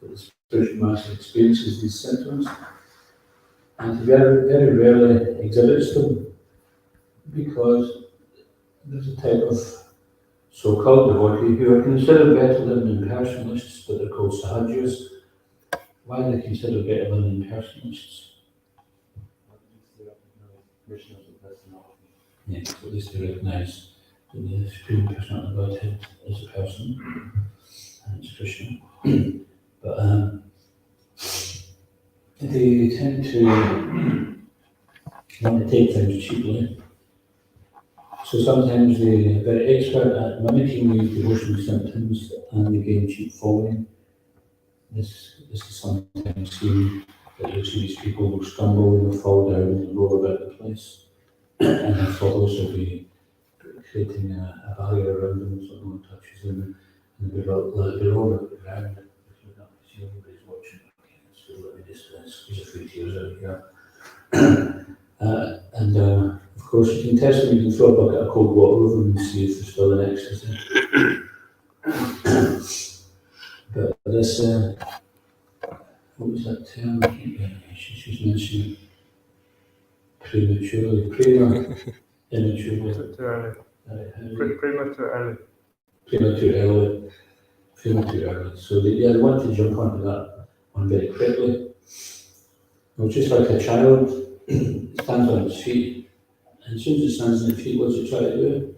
that the spiritual master experiences these symptoms, and he very, very rarely exhibits them because there's a type of so-called devotee who are considered better than impersonalists, but they're called sahajas. Why are they considered better than impersonalists? Yeah, at least they recognize that the Supreme Personality of Godhead is a person, and it's Krishna. But they tend to want to take things cheaply. So sometimes they are very expert at mimicking these devotional symptoms and they gain cheap following. This is sometimes seen that you'll see these people will stumble, they'll fall down and roll about the place. And their followers will be creating a barrier around them so no one touches them. And they'll be rolled up the ground because we're not seeing anybody's watching. So let me just squeeze a few tears out here. And of course you can test them, you can throw a bucket of cold water over them and see if they're still in ecstasy. But this, what was that term? She's mentioning prematurely, immaturely. Too early. Premature early. So they want to jump onto that one very quickly. Well, just like a child stands on its feet, and as soon as it stands on its feet, what's it try to do?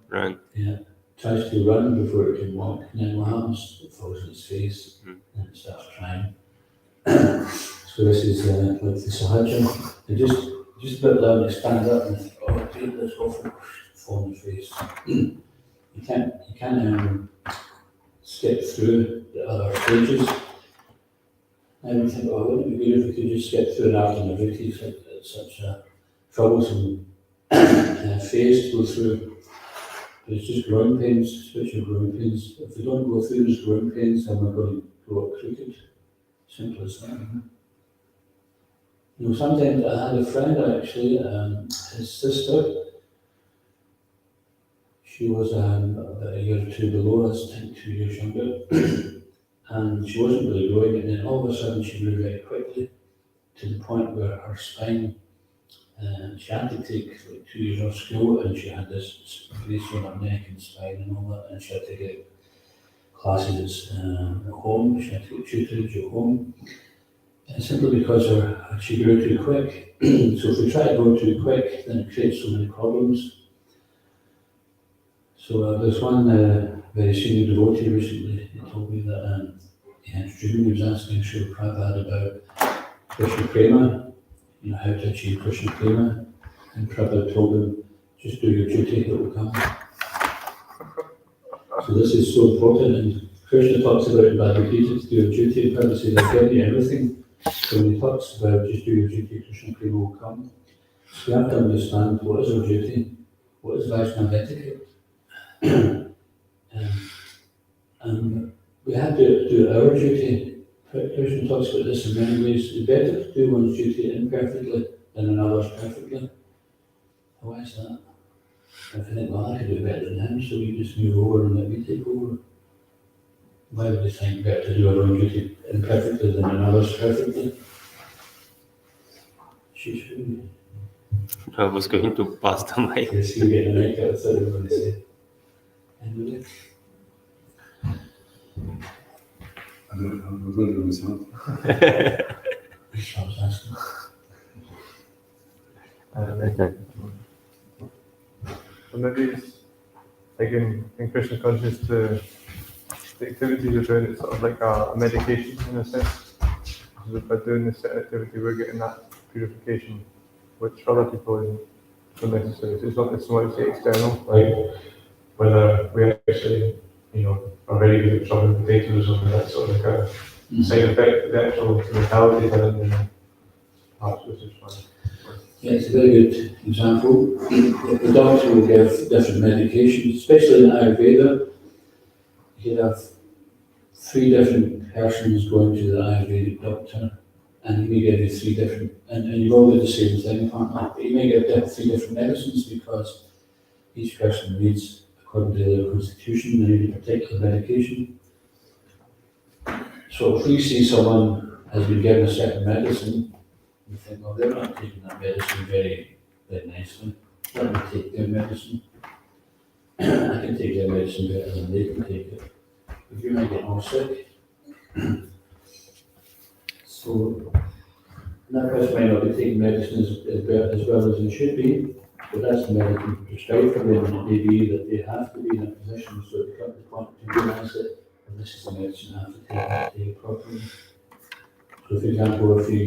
Run. Yeah, tries to run before it can walk, and then what happens? It falls on its face, and it starts crying. So this is like the sahaja. They just about loud to stand up and think, oh, I did this awful, fall on the face. You can't skip through the other stages. I would think, oh, wouldn't it be good if we could just skip through an artha-nivritti, such a troublesome phase to go through. But it's just growing pains, spiritual growing pains. If we don't go through those growing pains, then we're going to grow up crooked. Simple as that. You know, sometimes I had a friend actually, his sister, she was about a year or two below us, I think 2 years younger. And she wasn't really growing, and then all of a sudden she grew very quickly to the point where her spine, she had to take like 2 years off school, and she had this brace on her neck and spine and all that, and she had to get classes at home, she had to get tutorage at home, and simply because she grew too quick. So if we try to go too quick, then it creates so many problems. So there's one very senior devotee recently, he told me that he had a dream, he was asking Srila Prabhupada about Krishna Prema, you know, how to achieve Krishna Prema, and Prabhupada told him, just do your duty, it will come. So this is so important, and Krishna talks about in Bhagavad Gita to do your duty, and Prabhupada says, I'll give you everything. So when he talks about just do your duty, Krishna Prema will come. So we have to understand what is our duty, what is Vaishnava etiquette. And we have to do our duty. Krishna talks about this in many ways. It's better to do one's duty imperfectly than another's perfectly. Why is that? If I think, well, I could do better than him, so we just move over and let me take over. Why would we think better to do our own duty imperfectly than another's perfectly? I was going to pass the mic. Yes, you get a mic outside, I'm going to say. Anybody? I was wondering myself. I was asking. So maybe it's like in Krishna consciousness, the activities you're doing, it's sort of like a medication in a sense. So by doing this activity, we're getting that purification, which for other people isn't so necessary. So it's not so much the external, like whether we actually, are very good at chopping potatoes or something. That's sort of like a side effect. The actual mentality and perhaps which is fine. Yeah, it's a very good example. The doctor will give different medications, especially in Ayurveda. You could have 3 different persons going to the Ayurvedic doctor, and he may give you 3 different, and you've all got the same thing, but he may give 3 different medicines because each person needs, according to their constitution, they need a particular medication. So if we see someone has been given a certain medicine, we think, oh, they're not taking that medicine very, very nicely. Let me take their medicine. I can take their medicine better than they can take it. But you might get more sick. So that person might not be taking medicine as well as they should be, but that's the medicine prescribed for them, and it may be that they have to be in a position so they come to the point to realise that well, this is the medicine I have to take it properly. So for example, if you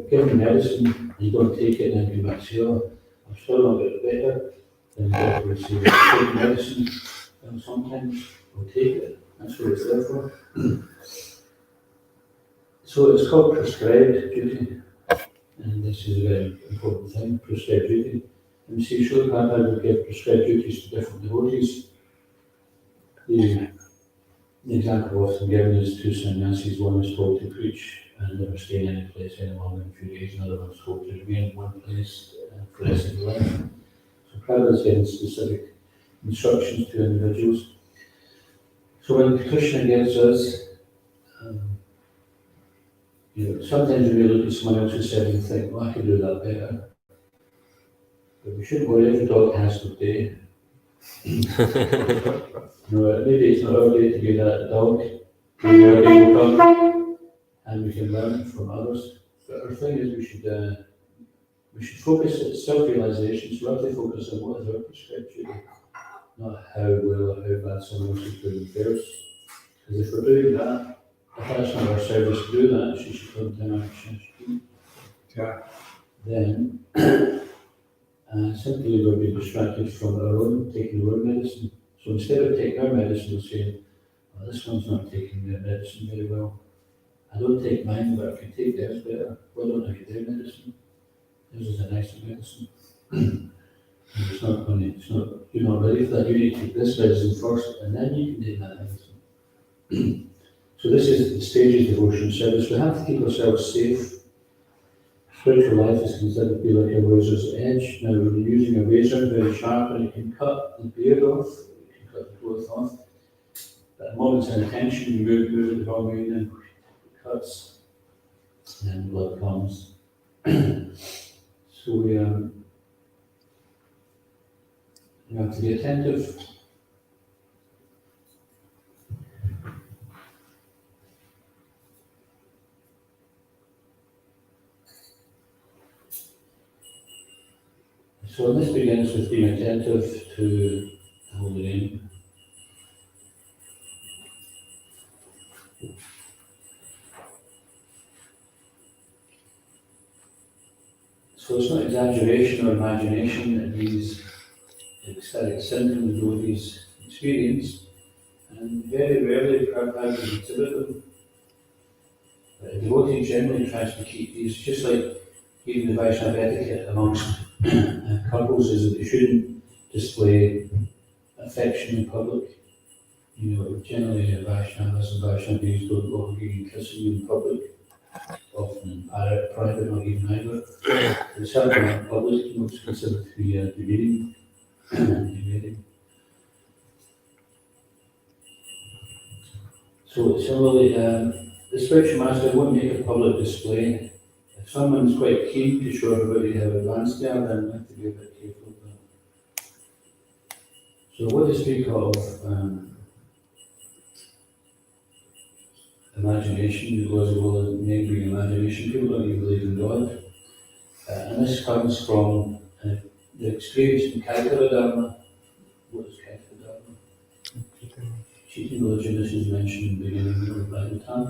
give me medicine and you don't take it and then come back and say, oh, I'm still not getting better, then the doctor will say, well, take medicine, and sometimes we'll take it. That's what it's there for. So it's called prescribed duty, and this is a very important thing, prescribed duty. And you see, Srila Prabhupada would give prescribed duties to different devotees. The example often given is two sannyasis. One is told to preach and never stay in any place any longer than a few days. Another one is told to remain in one place for the rest of their life. So Prabhupada is giving specific instructions to individuals. So when Krishna gives us, sometimes we look at someone else's service and think, oh, I could do that better. But we shouldn't worry, every dog has a good day. Maybe it's not our day to be that dog. Maybe our day will come and we can learn from others. But our thing is we should focus on self-realization, so we have to focus on what is our prescribed duty, not how well or how bad someone else is doing theirs. Because if we're doing that, if that's not our service to do that, she should come to our church. Yeah. Then simply we'll be distracted from our own, taking our own medicine. So instead of taking our medicine, we'll say, oh, this one's not taking their medicine very well. I don't take mine, but I can take theirs better. Why don't I get their medicine? This is a nicer medicine. It's not going to, you're not ready for that. You need to take this medicine first, and then you can take that medicine. So this is the stages of devotion service. We have to keep ourselves safe. Spiritual life is considered to be like a razor's edge. Now, we're using a razor, very sharp, and it can cut the beard off, it can cut the cloth off. But at moments of intention, you move it the wrong way, and then it cuts, and then blood comes. So we have to be attentive. So this begins with being attentive to the holy name. So it's not exaggeration or imagination that these ecstatic symptoms devotees experience, and very rarely Prabhupada will exhibit them. But a devotee generally tries to keep these, just like even the Vaishnava etiquette amongst couples is that they shouldn't display affection in public. Generally Vaishnavas and Vaishnavis don't go hugging and kissing in public, often in private or even either. It's certainly in public, it's considered to be demeaning. So similarly, the spiritual master won't make a public display. If someone's quite keen to show everybody how advanced they are, then we have to be a bit careful of that. So what they speak of imagination, goes as well as neighbouring imagination. People don't even believe in God. And this comes from the experience in Caritamrta. What is Caritamrta? Cheating religion, this is mentioned in the beginning of Bhagavatam.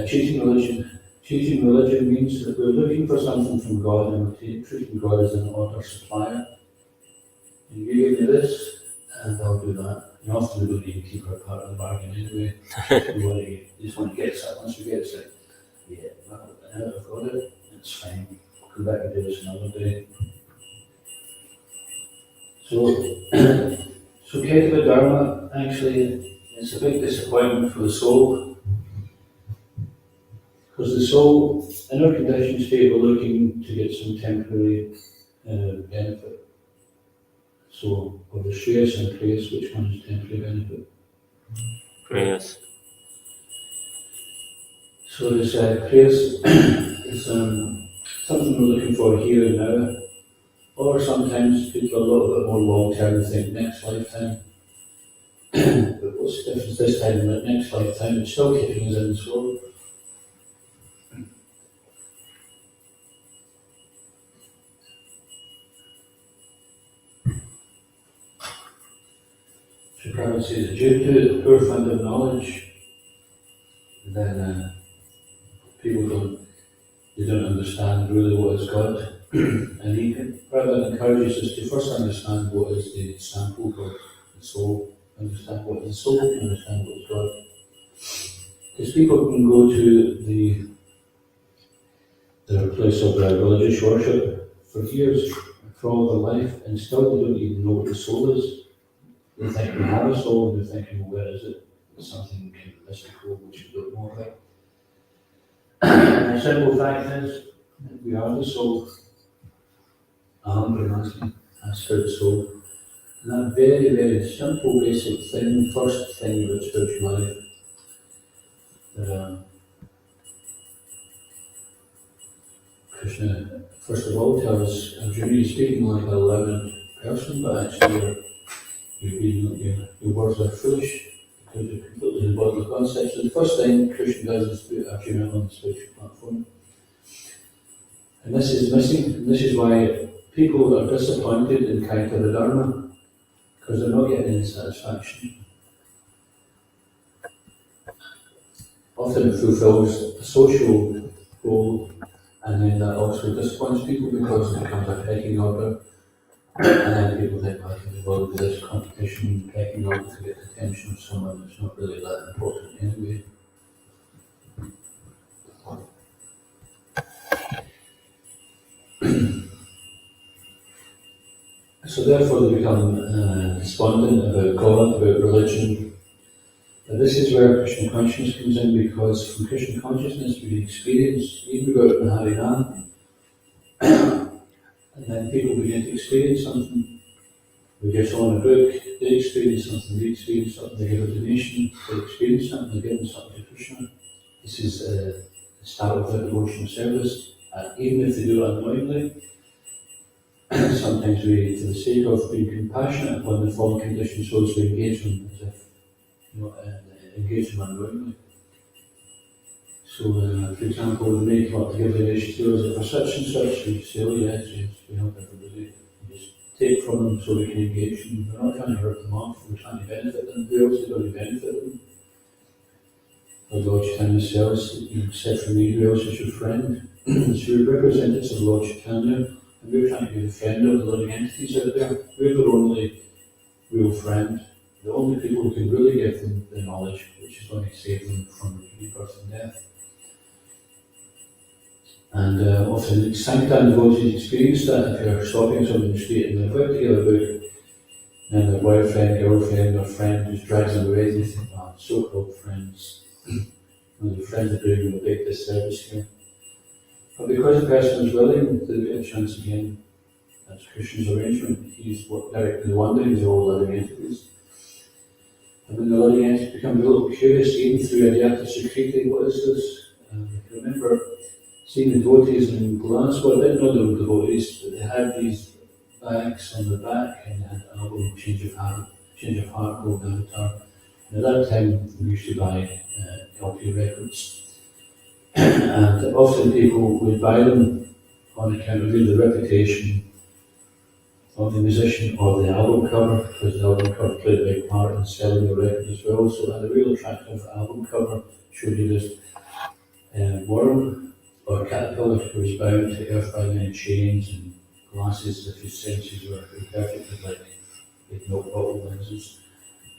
Cheating religion means that we're looking for something from God and we're treating God as an order supplier. And you give me this, and I'll do that. And often we don't even keep our part of the bargain anyway. You just want to get it. Once we get it, yeah, well, I've got it, it's fine. I'll come back and do this another day. So Caitanya Dharma, actually, it's a big disappointment for the soul. Because the soul, in our conditioned state, we're looking to get some temporary benefit. So, or the Shreyas and Prayas, which one is temporary benefit? Prayas. So this praise is something we're looking for here and now, or sometimes people are a little bit more long-term, think next lifetime. But what's the difference this time? That next lifetime, it's still keeping us in the soul. So Prabhupada says, due to the poor fund of knowledge, then people don't understand really what is God. And Prabhupada encourages us to first understand what is the sample for the soul, understand what is the soul, and understand what is God. Because people can go to their place of religious worship for years, for all their life, and still they don't even know what the soul is. They think we have a soul, and they're thinking, well, where is it? It's something kind of mystical which we don't know about. And the simple fact is that we are the soul. Brahmasmi, a spirit soul. And that very, very simple, basic thing, first thing about spiritual life, that Krishna, first of all, tells Arjuna, he's speaking like a learned person, but actually your words are foolish because you're completely embodied the concepts. So the first thing Krishna does is put Arjuna on the spiritual platform. And this is missing, and this is why people are disappointed in Caitanya, because they're not getting any satisfaction. Often it fulfills a social goal, and then that also disappoints people because it becomes a pecking order. And then people think, I can be bothered with this competition, pecking order to get the attention of someone that's not really that important anyway. So therefore they become despondent about God, about religion. But this is where Krishna consciousness comes in, because from Krishna consciousness we experience, even without the Harinam, and then people begin to experience something. We get on a book, they experience something, we experience something, they give a donation, they experience something, they give something to Krishna. This is the start of their devotional service, even if they do it unknowingly. Sometimes we, for the sake of being compassionate upon the fallen conditioned souls, we engage them as if, engage them unknowingly. So, for example, we may come up to give the initiative for such and such, we say, oh yes, we help everybody. We just take from them so we can engage them. We're not trying to hurt them off, we're trying to benefit them. We also don't benefit them. Like Lord Chaitanya says, said for me, who else is your friend? So we're representatives of Lord Chaitanya, and we're trying to be the friend of the living entities out there. We're their only real friend, the only people who can really give them the knowledge, which is going to save them from rebirth and death. And often Sankirtan devotees experience that. If you're stopping someone in the street and they're about to give a book, and their boyfriend, girlfriend, or friend just drags them away, they think, oh, so-called friends. And the friends are doing them a big disservice here. But because the person is willing to get a chance again, that's Krishna's arrangement. He's directly wandering to all living entities. And when the living entities become a little curious, even through Adhyata Sukriti, what is this? I can remember seeing the devotees in Glasgow. I didn't know they were devotees, but they had these bags on the back and they had an album, Change of Heart, Gold Avatar. And at that time, we used to buy LP records. And often people would buy them on account of either the reputation of the musician or the album cover, because the album cover played a big part in selling the record as well. So it had a real attractive album cover, showed you this worm or caterpillar who was bound to earth by many chains and glasses, if his senses were imperfect, like big milk bottle lenses.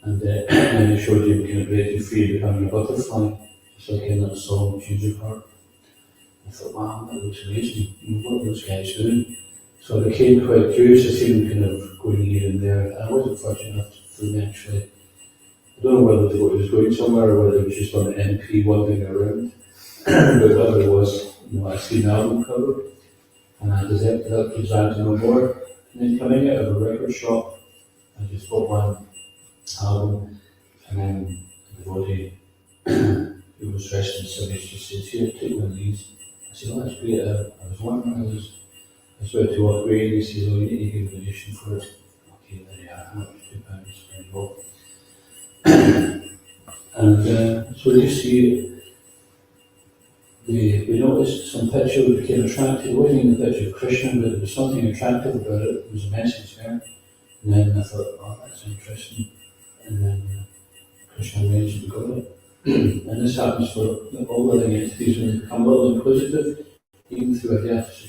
And then it showed you kind of breaking free, becoming a butterfly. It's like in that song, Change of Heart. I thought, wow, that looks amazing. What are those guys doing? So I became quite curious to see them kind of going here and there. I wasn't fortunate enough for them actually. I don't know whether it was going somewhere or whether it was just on the MP wandering around. But whatever it was, I seen the album cover and I developed a desire to know more. And then coming out of a record shop, I just bought one album, and then the devotee who was dressed in service, just says, here, take one of these. I said, oh, that's great. I was wondering, I was about to walk away, and he says, oh, you need to give a donation for it. Okay, there you are, £2, very well. And so you see, we noticed some picture became attractive. It wasn't even a picture of Krishna, but there was something attractive about it. There was a message there. And then I thought, oh, that's interesting. And then Krishna arranged to go it. And this happens for all living entities when they become a little inquisitive, even through a Dhyasa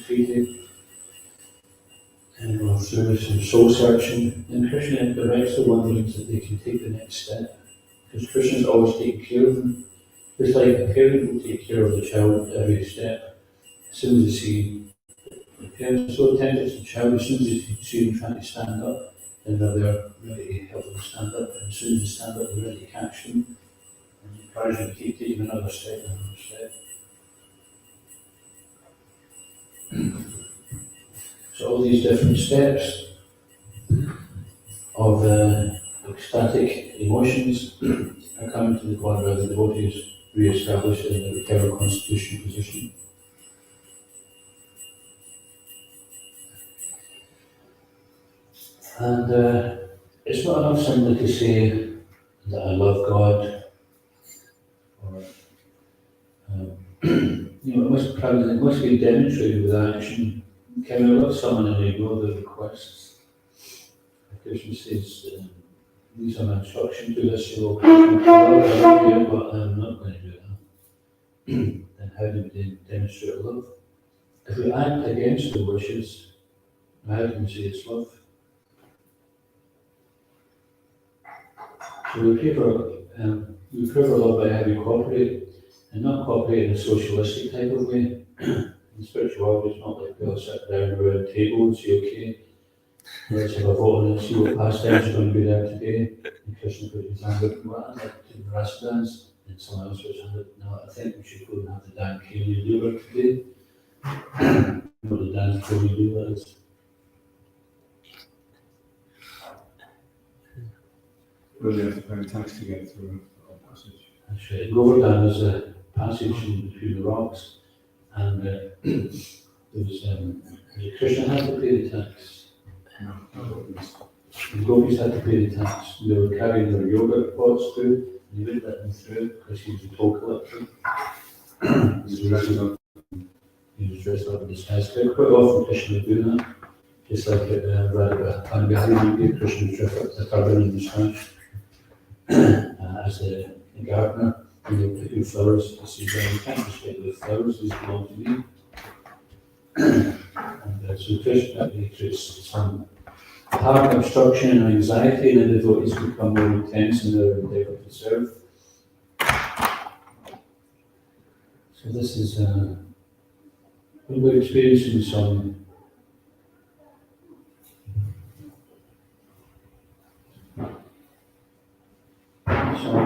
and or through some soul searching. And Krishna directs the wanderings that they can take the next step. Because Krishna's always taking care of them. It's like a parent will take care of the child at every step. As soon as they see the parents are so attentive to the child, as soon as they see them trying to stand up, then they're there ready to help them stand up. And as soon as they stand up, they're ready to catch them. And encourage them to keep taking another step and another step. So all these different steps of ecstatic emotions are coming to the point where the devotee is re-established in the recovered constitutional position. And it's not enough simply to say that I love God, or it must be demonstrated with action. Can I love someone and ignore their requests? Krishna says, these are my instructions to this, so I love you, but I'm not going to do that. Then how do we demonstrate love? If we act against the wishes, how can we say it's love? So we prove our love by how we cooperate, and not cooperate in a socialistic type of way. In spirituality, it's not like we'll sit down around a table and say, okay, let's have a vote and see what pastimes are going to be there today. And Krishna put his hand up, well, I'd like to do the rasa dance. And someone else was hand up, no, I think we should go and have the dance Kali Liver today. What the dance Kali Liver is. Really have to pay tax to get through a passage. That's right. Govardhan is a passage in between the rocks, and there was Krishna had to pay the tax. The gopis had to pay the tax. They were carrying their yoga pots through, and he wouldn't let them through because he was a toll collector. He was dressed up in disguise. Quite often Krishna would do that. Just like Radha and Bihari, Krishna would dress up the turban in disguise. As a gardener, he would pick out flowers. He said, well, you can't just pick the flowers, these belong to me. And so Krishna creates some heart obstruction and anxiety, and the devotees become more intense in their endeavor to serve. So this is, we're experiencing some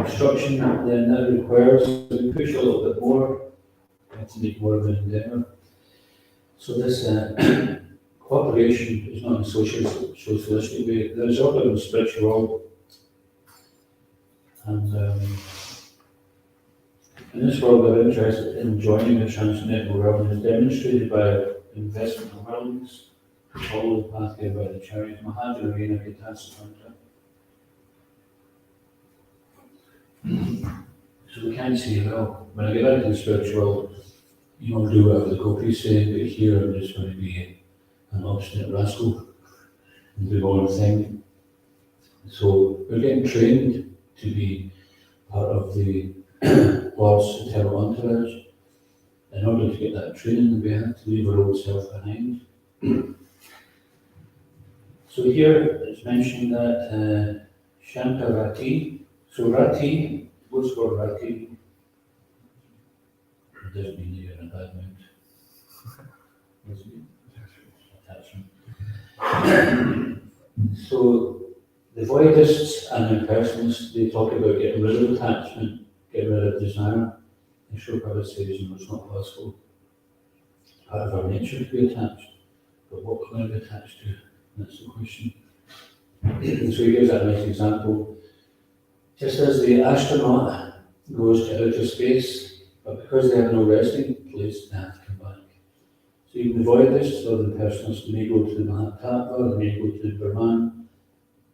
obstruction, then that requires we push a little bit more to make more of an endeavor. So this cooperation is not in a socialistic way. There is order in the spiritual world, and in this world we're interested in joining the transcendental realm, and is demonstrated by investment in willingness to follow the pathway by the chariot. Mahadurena Caitanya. So we can't say, well, when I get out into the spiritual world, I'll do whatever the gopis say, but here I'm just going to be an obstinate rascal and do my own thing. So we're getting trained to be part of the Lord's eternal entourage. In order to get that training, we have to leave our old self behind. So here it's mentioned that Shankarati, so Rati, what's called Rati? It doesn't mean you're in a bad mood. Attachment. So the Voidists and impersonalists, they talk about getting rid of attachment, getting rid of desire. And Prabhupada says, it's not possible. It's part of our nature to be attached. But what we're going to be attached to, that's the question. And so he gives that nice example. Just as the astronaut goes to outer space, But because they have no resting place, they have to come back. So even the voidists or the impersonalists may go to the Mahatma, they may go to the Brahman,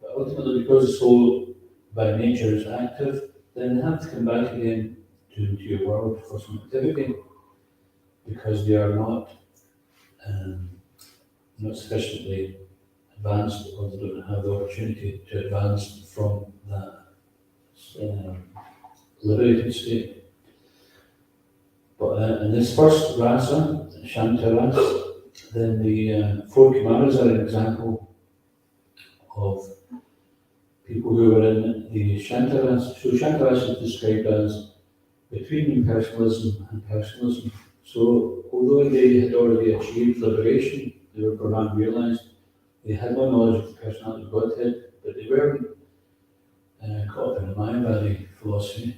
but ultimately because the soul by nature is active, then they have to come back again to the material world for some activity, because they are not sufficiently advanced, or they don't have the opportunity to advance from that liberated state. But in this first rasa, Shanta rasa, then the four Kumaras are an example of people who were in the Shanta rasa. So Shanta rasa is described as between impersonalism and personalism. So although they had already achieved liberation, they were Brahman realized, they had no knowledge of the personality of Godhead, but they weren't caught up in the Mayavadi philosophy.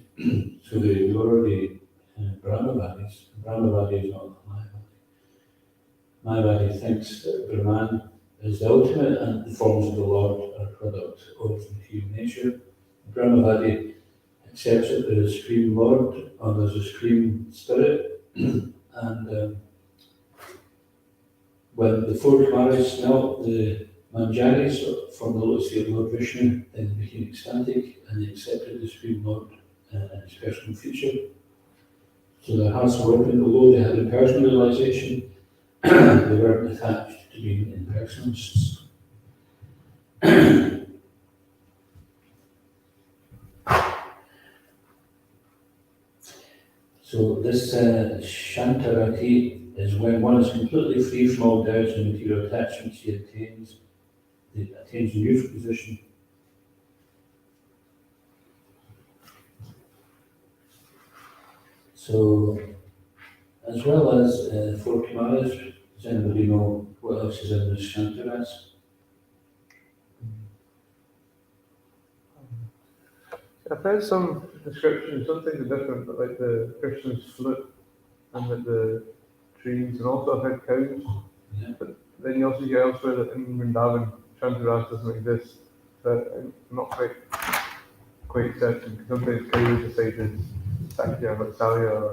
So they were already Brahmavadis. Brahmavadi is not Mayavadi. Mayavadi thinks that Brahman is the ultimate and the forms of the Lord are a product of material nature. Brahmavadi accepts that there is a supreme Lord or there's a supreme spirit, and when the four Kumaras smelt the manjaris from the lotus feet of Lord Vishnu, then they became ecstatic and they accepted the supreme Lord and his personal feature. So their hearts were open, although they had impersonal realization, they weren't attached to being impersonalists. So this Shantarati is when one is completely free from all doubts and material attachments. He attains a neutral position. So, as well as four Kumaras, does anybody know what else is in this Shantaras? I've heard some descriptions, some things are different, but like the Christian's flute and like the trees, and also I've heard cows. Yeah. But then you also hear elsewhere that in Vrindavan, Shantaras doesn't exist. So I'm not quite certain, because sometimes cows are cited as Sakya, Vatsalya, or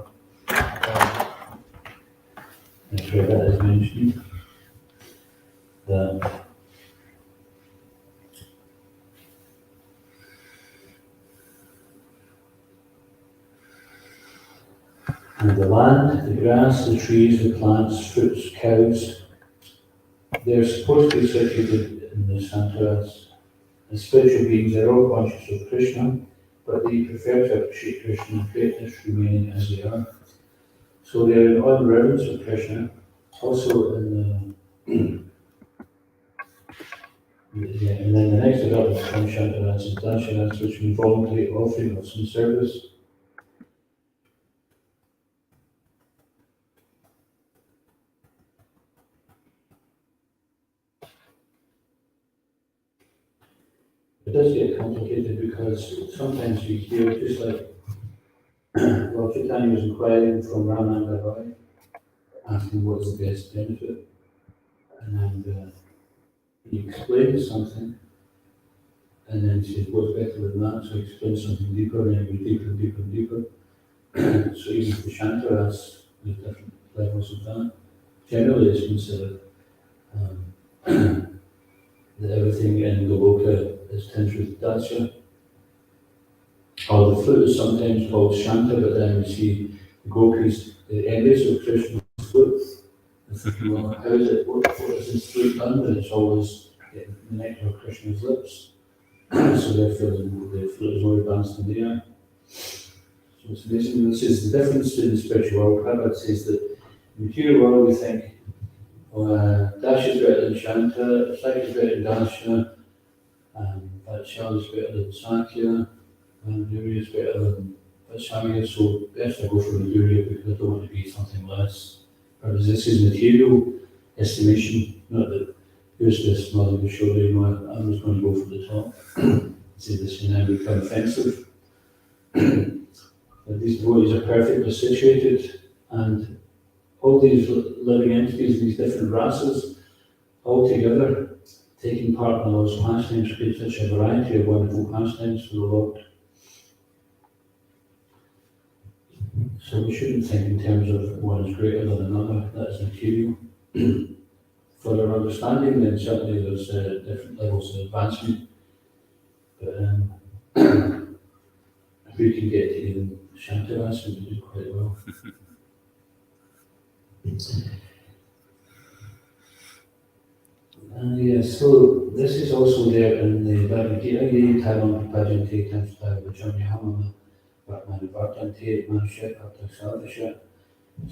That's where that is mentioned. And the land, the grass, the trees, the plants, fruits, cows, they're supposed to be situated in the Santaras. As spiritual beings, they're all conscious of Krishna, but they prefer to appreciate Krishna's greatness remaining as they are. So they're in all reverence of Krishna. Also in and then the next development from Shantaras and Darshanas, which mean voluntary offering of some service. It does get complicated because sometimes you hear, just like well, Caitanya was inquiring from Ramananda Roy, asking what's the best benefit, and he explains something, and then he says, what's better than that? So he explains something deeper, and then go deeper and deeper and deeper. So even the Shantaras, there's different levels of that. Generally, it's considered that everything in Goloka is tinged with Dasa. Or the flute is sometimes called Shanta, but then we see the gopis, the embrace of Krishna's flute. And thinking, well, how is it, what is this flute done? And it's always getting the nectar of Krishna's lips. So therefore the flute is more advanced than they are. So it's amazing. This is the difference in the spiritual world. Prabhupada says that in the material world we think, Dasha is better than Shanta, Sakya is better than Dasha, Vatsala is better than Sakya, and Duriya is better than Vatsalya, so best I go for the Duriya because I don't want to be something less. Whereas this is material estimation, not that here's this mother to show you, I'm just going to go for the top. See, this can now become offensive. But these devotees are perfectly situated, and all these living entities, these different rasas, all together, taking part in the Lord's pastimes, create such a variety of wonderful pastimes for the Lord. So we shouldn't think in terms of one is greater than another, that is material. For our understanding, then certainly there's different levels of advancement, but if we can get to even Shantaras, we do quite well. Yes, so this is also there in the Bhagavad Gita, Ye Tavam Pajante Tamsta Vajanya Hamama Bhatmani Bhartante Manusha Bhakta Sadasha.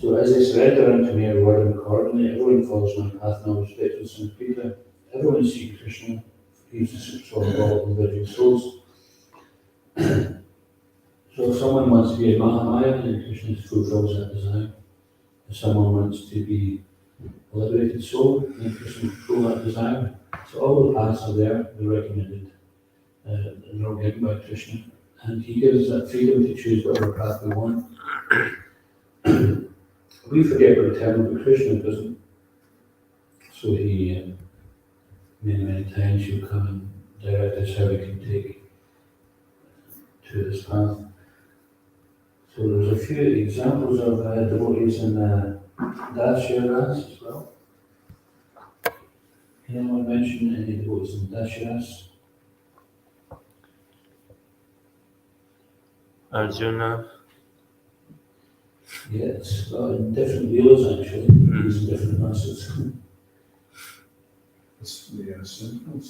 So as I surrender unto me every word and coordinate, everyone follows my path now, respectful son of Peter. Everyone seeks Krishna, he is the soul of all individual souls. So if someone wants to be a Mahamaya, then Krishna fulfills that desire. If someone wants to be a liberated soul, then Krishna fulfills that desire. So all the paths are there, they're recommended, and they're all given by Krishna. And he gives us that freedom to choose whatever path we want. We forget we're eternal, but Krishna doesn't. So he, many times he'll come and direct us how we can take to this path. So there's a few examples of devotees in Dasharas as well. Can anyone mention any devotees in Dasharas? Arjuna. Yes, well, in different wheels actually, using different masses. It's the symbols.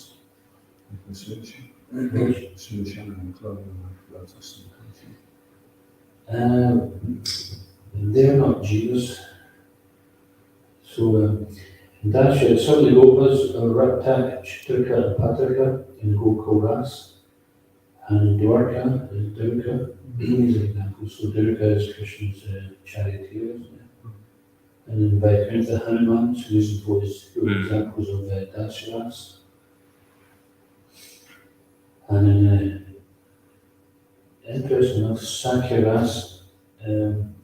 The solution. Which? Solution and club and lots of symbols. They're not Jivas. So Dasha, some of the Gopas are Raktak, Chitrika, and Patrika in Gokul Ras, and in Dwarka is Durga. These are examples. So Durga is Krishna's charioteer, isn't it? And in Vaikuntha Hanuman, so these are both examples of Dasharas. And in interesting enough, Sakyaras,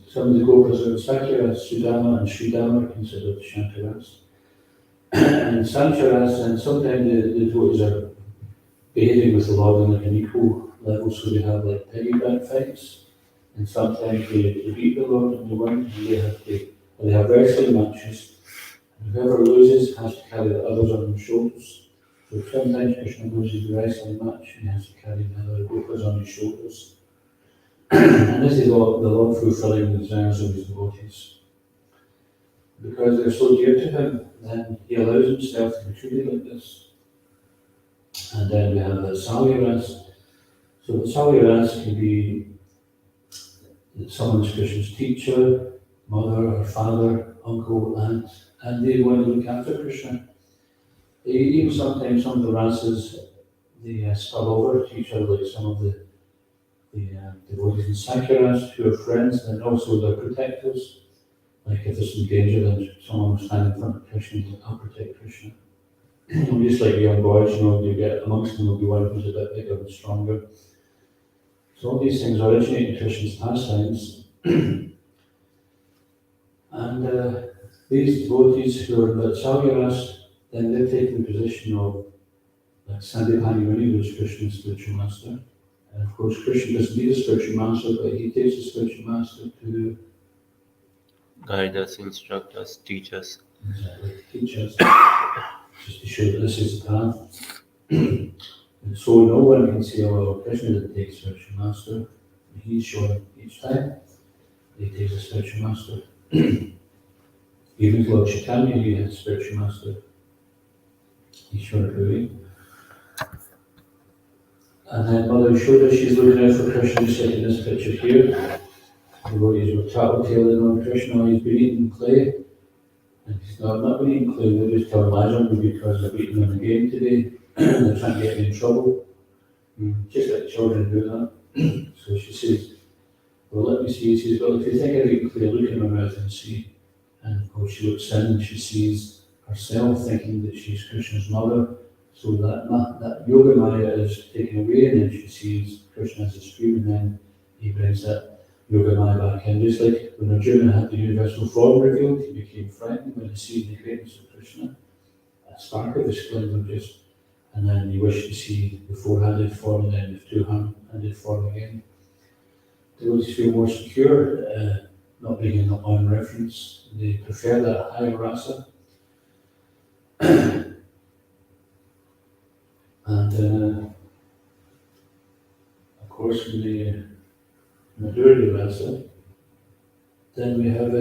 some of the Gopas are Sakyaras, Sudama and Sridama are considered Shankaras. And Sancharas, and sometimes the devotees are behaving with the Lord on like an equal level, so they have like piggyback fights, and sometimes they beat the Lord and they win, and they have wrestling matches, and whoever loses has to carry the others on their shoulders. So sometimes Krishna loses the wrestling match and he has to carry the other Gopas on his shoulders. And this is all the Lord fulfilling the desires of his devotees. Because they're so dear to him, then he allows himself to be treated like this. And then we have the Salyaras. So the Salyaras can be someone's Krishna's teacher, mother or father, uncle, aunt, and they want to look after Krishna. Even sometimes some of the rasas, they spill over to each other, like some of the devotees in Sakyaras who are friends, and also they're protectors. Like if there's some danger, then someone will stand in front of Krishna and I'll protect Krishna. Just like young boys, you get amongst them will be one who's a bit bigger and stronger. So all these things originate in Krishna's pastimes. And these devotees who are in the Salyaras, then they've taken the position of like Sandipani Muni, who is Krishna's spiritual master. And of course, Krishna doesn't need a spiritual master, but he takes a spiritual master to Guide us, instruct us, teach us. exactly teach us, just to show that this is the path. And so no one can say, oh, well, Krishna didn't take a spiritual master. He's showing each time he takes a spiritual master. Even Lord Caitanya, he had a spiritual master. He's showing it really. And then Mother Yashoda, she's looking out for Krishna, just like in this picture here. The devotees were tattle-tailing on Krishna, he's been eating clay. And he's not been eating clay, they're just telling lies on me because they're beating him again today. They're trying to get me in trouble. Just like children do that. So she says, well, let me see. She says, well, if you think I've eaten clay, look in my mouth and see. And of course she looks in and she sees herself thinking that she's Krishna's mother. So that Yoga Maya is taken away, and then she sees Krishna as a stream, and then he brings that Yoga Maya back in. Just like when Arjuna had the universal form revealed, he became frightened when he sees the greatness of Krishna. A spark of his splendor just, and then he wished to see the four-handed form, and then the two-handed form again. devotees feel more secure, not being in the on reference. They prefer that higher rasa. And of course, in the majority rasa, then we have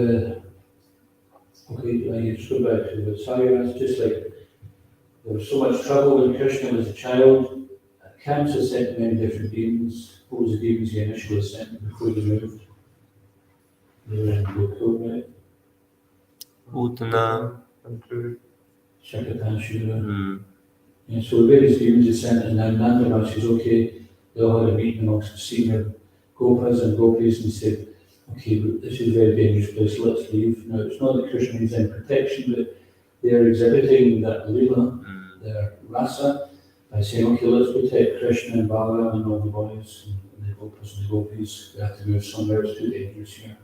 okay, I just go back to the Sagyarasa, just like there was so much trouble when Krishna was a child. Kamsa sent many different demons. What was the demons he initially sent before they moved? They were in Gokul, right? Putana. And to Shakatanshura. Mm. And so various demons he sent, and then Nanda Maharaj says, okay, they all had a meeting amongst the senior Gopas and Gopis and said, okay, this is a very dangerous place, let's leave. Now, it's not that Krishna needs any protection, but they're exhibiting that lila, their rasa, by saying, okay, let's protect Krishna and Balaram and all the boys and the Gopas and the Gopis. We have to move somewhere, it's too dangerous here.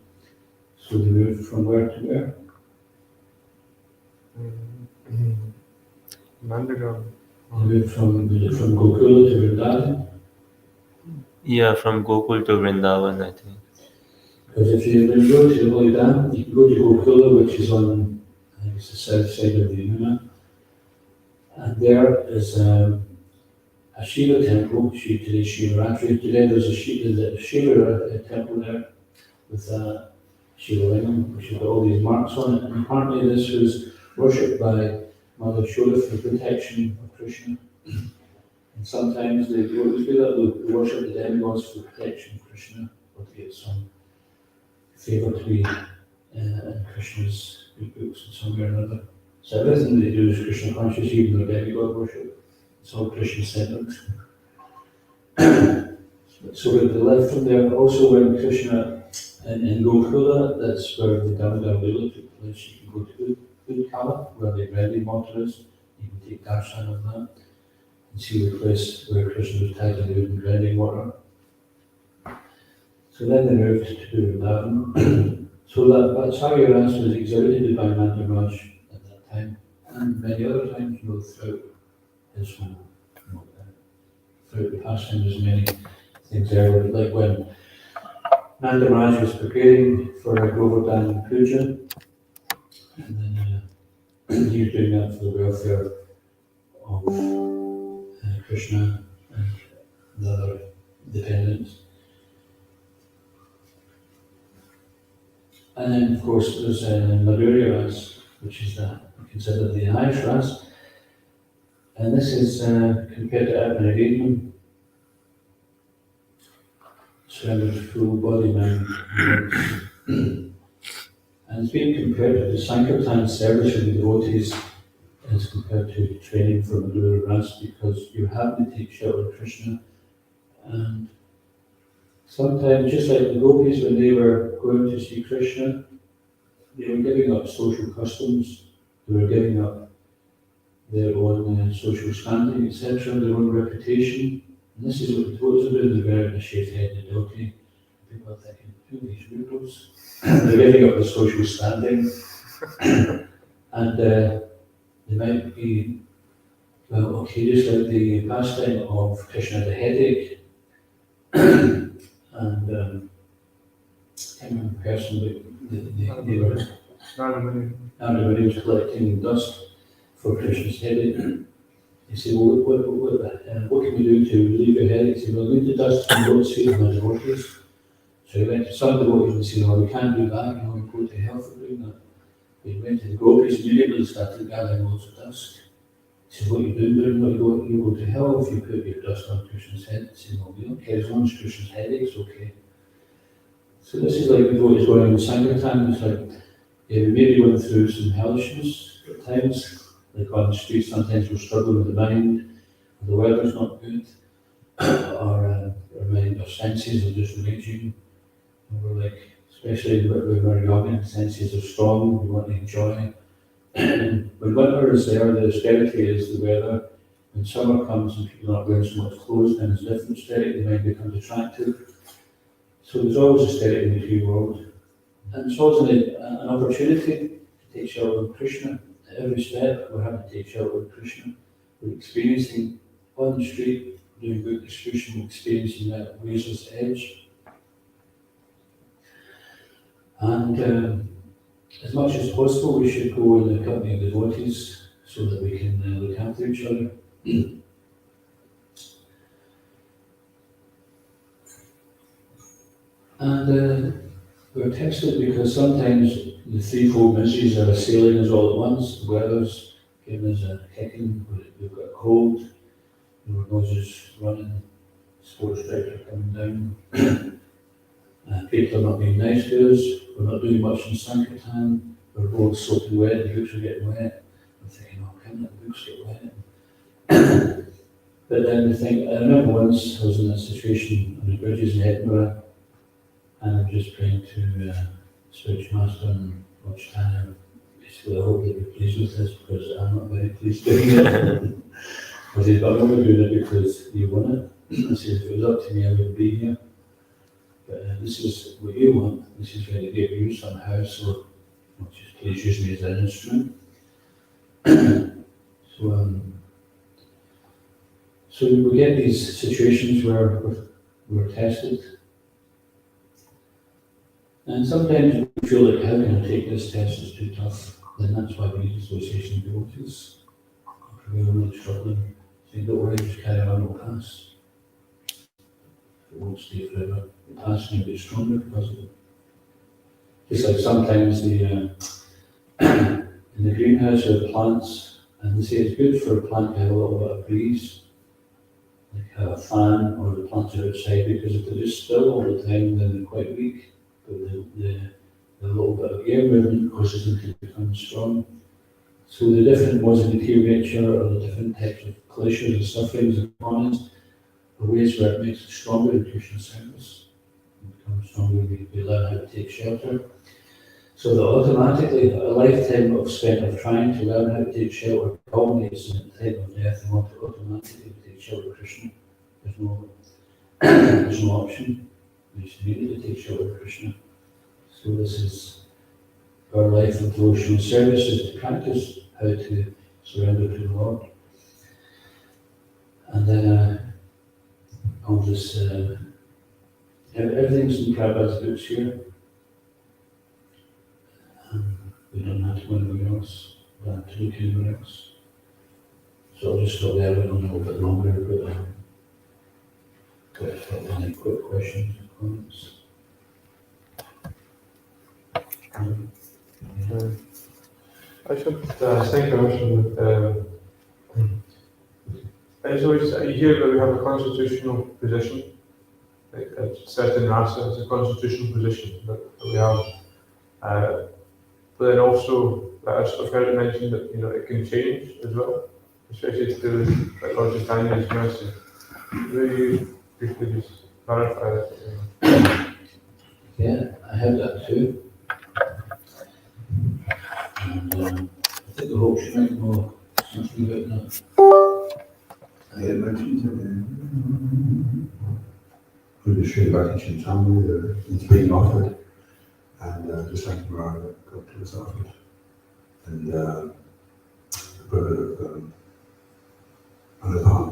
So they moved from where to where? Nandagam. They moved from Gokula to Vrindavan. Yeah, from Gokul to Vrindavan, I think. Because if you when you go to the Holy Dam, you can go to Gokula, which is on, I think it's the south side of the Yamuna. And there is a Shiva temple, today Shivaratri. Today there's a Shiva temple there with a Shiva Lingam, which has got all these marks on it. And apparently this was worshipped by Mother Shoda for protection of Krishna. And sometimes they always do that, they worship the demigods for protection of Krishna, or to get some favour to be in Krishna's good books in some way or another. So everything they do is Krishna conscious, even the demigod worship. It's all Krishna centered. So when they left from there, also when Krishna in Gokula, that's where the Damodar Lila took place. You can go to Udkala, where the Grandi water is. You can take darshan of that and see the place where Krishna was tied to the wooden grinding water. So then they moved to Vrindavan. So that Sagyarasa was exhibited by Nanda Maharaj at that time, and many other times, throughout his whole, throughout the pastime, there's many things there, like when Nanda Maharaj was preparing for a Govardhan Puja, and then he was doing that for the welfare of Krishna and the other dependents. And then, of course, there's Madhurya Ras, which is considered the highest Ras. And this is compared to Atmanadinam, surrendered full body, mind, and words. And it's been compared to the Sankirtan service of the devotees as compared to training for Madhurya Ras, because you have to take shelter of Krishna. And sometimes, just like the gopis, when they were going to see Krishna, they were giving up social customs, they were giving up their own social standing, etc., their own reputation. And this is what the devotees are doing, they're wearing a shaved-headed devotee. People are thinking, who are these weirdos? They're giving up the social standing. And they might be, well, okay, just like the pastime of Krishna had a headache, and I can't remember the person, but they were, everybody was collecting dust for Krishna's headache. He said, well, what can we do to relieve your headache? He said, well, leave the dust from God's feet of my devotees. So he went to some devotees and said, well, we can't do that, we go to hell for doing that. But he went to the gopis and immediately started gathering loads of dust. He said, what are you doing? You go to hell if you put your dust on Krishna's head. He said, well, we don't care, as long as Krishna's headache's okay. So this is like the devotees going in the Sankirtan. It's like, yeah, we maybe went through some hellishness at times, like on the street, sometimes we're struggling with the mind, or the weather's not good, or our mind, our senses are just raging. And we're like, especially when we're young and senses are strong, we want to enjoy. And when winter is there, the austerity is the weather. When summer comes and people are not wearing so much clothes, then it's a different austerity, the mind becomes attractive. So there's always austerity in the free world. And it's also an opportunity to take shelter of Krishna. At every step, we're having to take shelter of Krishna. We're experiencing on the street, doing good distribution, experiencing that razor's edge. And as much as possible, we should go in the company of devotees so that we can look after each other. And we're tested because sometimes the threefold miseries are assailing us all at once. The weather's giving us a kicking, we've got a cold, our noses running, sports director coming down. People are not being nice to us, we're not doing much in Sankirtan, we're both soaking wet, the books are getting wet. I'm thinking, oh, can the books get wet? But then we think, I remember once I was in a situation on the bridges in Edinburgh, and I'm just praying to Spiritual Master and Lord Caitanya. Basically, I hope that you're pleased with this because I'm not very pleased doing it. I said, but I'm only doing it because you want it. I said, if it was up to me, I wouldn't be here. But this is what you want. This is going to give you somehow, so just please use me as an instrument. So we get these situations where we're tested. And sometimes we feel like, how can I take this test? It's too tough. Then that's why we need association of devotees. If we're really struggling, saying, don't worry, just carry on, it'll pass. It won't stay forever. The pass can get stronger because of it. Just like sometimes in the greenhouse there are plants, and they say it's good for a plant to have a little bit of breeze, like a fan, or the plants are outside, because if they're just still all the time, then they're quite weak. But the little bit of air movement causes them to become strong. So the different modes of deterioration or the different types of collisions and sufferings and causes are ways where it makes us stronger in Krishna service. We become stronger, we learn how to take shelter. So that automatically a lifetime of trying to learn how to take shelter culminates in the time of death, and automatically take shelter of Krishna. There's no option. We just immediately take shelter of Krishna. So this is our life of devotional service, is to practice how to surrender to the Lord. And then all this, everything's in Prabhupada's books here. We don't have to go anywhere else, we don't have to look anywhere else. So I'll just stop there, I don't know a bit longer, but any quick questions or comments? I should thank the Russian. As always, you hear that we have a constitutional position, like a certain rasa is a constitutional position that we have. But then also, I've heard it mentioned that it can change as well, especially to do with like Lord Caitanya's mercy. Will you briefly just clarify that? Yeah, I have that too. And I think the whole should know something about that. I had mentioned with the Sri Caitanya, it's being offered, and the Caitanya got to us offered, and the brother of Anadhan,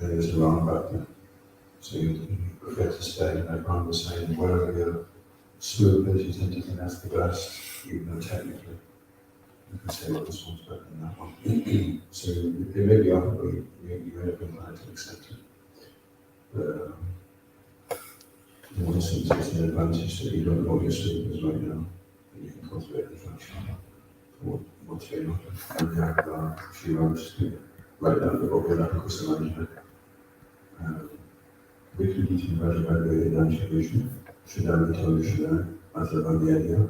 and there's a wrong about that. So you forget to stay, and everyone was saying, whatever your smooth as you tend to think that's the best, even though technically you can say, well, this one's better than that one. So it may be offered, but you may have been glad to accept it. But in one sense, it's an advantage that you don't know what your sleep is right now, and you can cultivate reflection for what's being offered. And we have a few hours to write down the book of that course of management. Weekly teaching Raja Vedanta Vishnu, Sridharmata Vishnu, Mathavanyaya,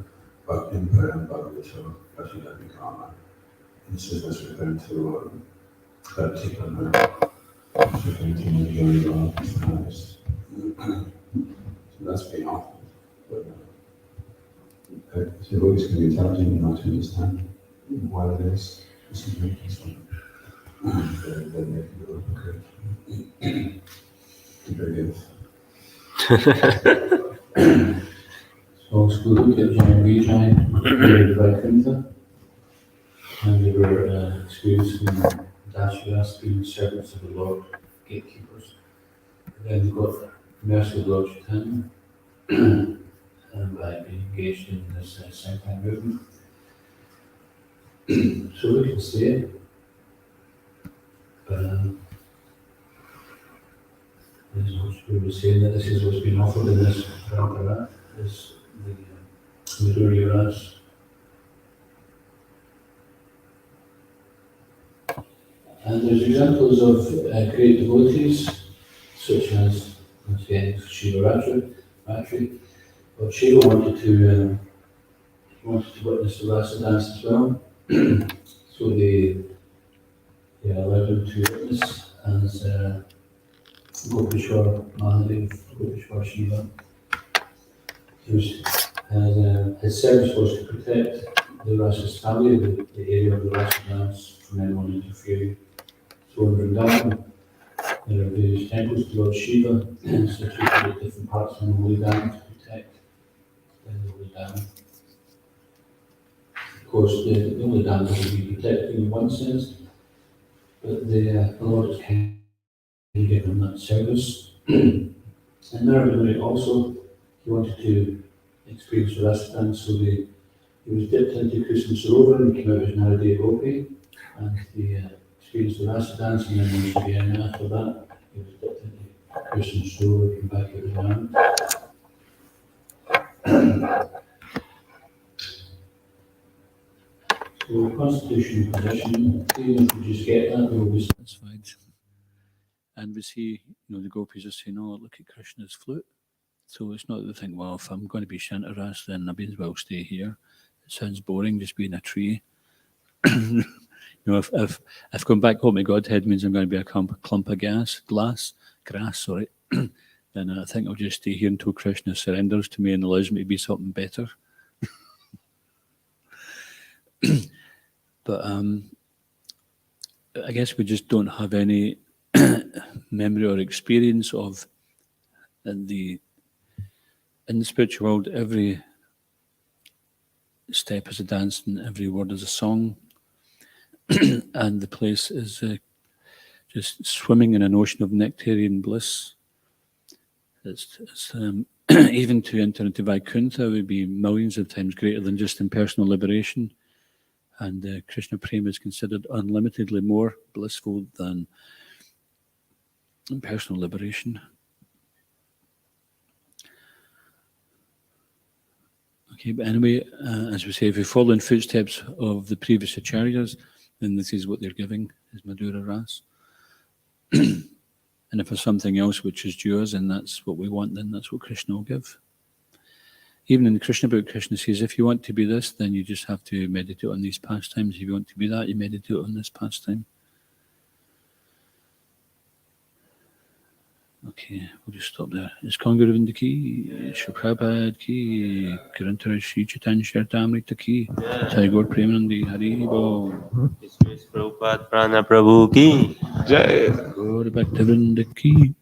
Bhaktim Param Bhagavato, Rashidami Kama. This is what's referring to that particular man. It's referring to the journey of Christ. So that's being offered. But the devotees can be intelligent enough to understand what it is. This is making something. Then they can go, okay. Very good. So look at John Vijay, Caitanya, and they were experiencing Dasa being servants of the Lord, gatekeepers. And then we got mercy of the Lord Caitanya, by being engaged in this sankhan movement. So we can see it. But as we were saying, that this is what's been offered in this Prabhupada, this the Madhurya Ras. And there's examples of great devotees, such as, once again, Shiva Ratri. But Shiva wanted to witness the Rasa dance as well. So they allowed him to witness as Gopishwar Mahadev, Gopishwar Shiva. His service was to protect the Rasa's family, the area of the Rasa dance, from anyone interfering. So in Vrindavan, there are various temples to Lord Shiva, situated at different parts of the holy dam to protect the holy dam. Of course, the holy dam doesn't be protected in one sense, but the Lord is kind of given that service. And Narayana also, he wanted to experience the Rasa dance, so he was dipped into Krishna Sarovar and came out as Narayana Gopi, and he experienced the Rasa dance, and then once again after that, he was dipped into Krishna Sarovar and came back out as Ram. So constitutional position, even if we just get that, we'll be satisfied. And we see, the gopis are saying, oh, look at Krishna's flute. So it's not that they think, well, if I'm going to be Shantaras, then I may as well stay here. It sounds boring just being a tree. If going back home to Godhead means I'm going to be a clump of grass, then I think I'll just stay here until Krishna surrenders to me and allows me to be something better. But I guess we just don't have any memory or experience of in the spiritual world, every step is a dance and every word is a song. And the place is just swimming in an ocean of nectarian bliss. It's even to enter into Vaikuntha would be millions of times greater than just impersonal liberation. And Krishna Prema is considered unlimitedly more blissful than impersonal liberation. Okay, but anyway, as we say, if we follow in footsteps of the previous acharyas, then this is what they're giving, is Madhura Ras. And if there's something else which is due us, and that's what we want, then that's what Krishna will give. Even in the Krishna book, Krishna says, if you want to be this, then you just have to meditate on these pastimes. If you want to be that, you meditate on this pastime. Okay, we'll just stop there. Is Congruvinda ki, Shri Prabhupada ki, Caritamrta Shri Caitanya Caritamrta ki, Tagore Premanandi Hari Bo. Prabhupada Prana Prabhu ki. Jai. Gaur Bhaktivinoda ki.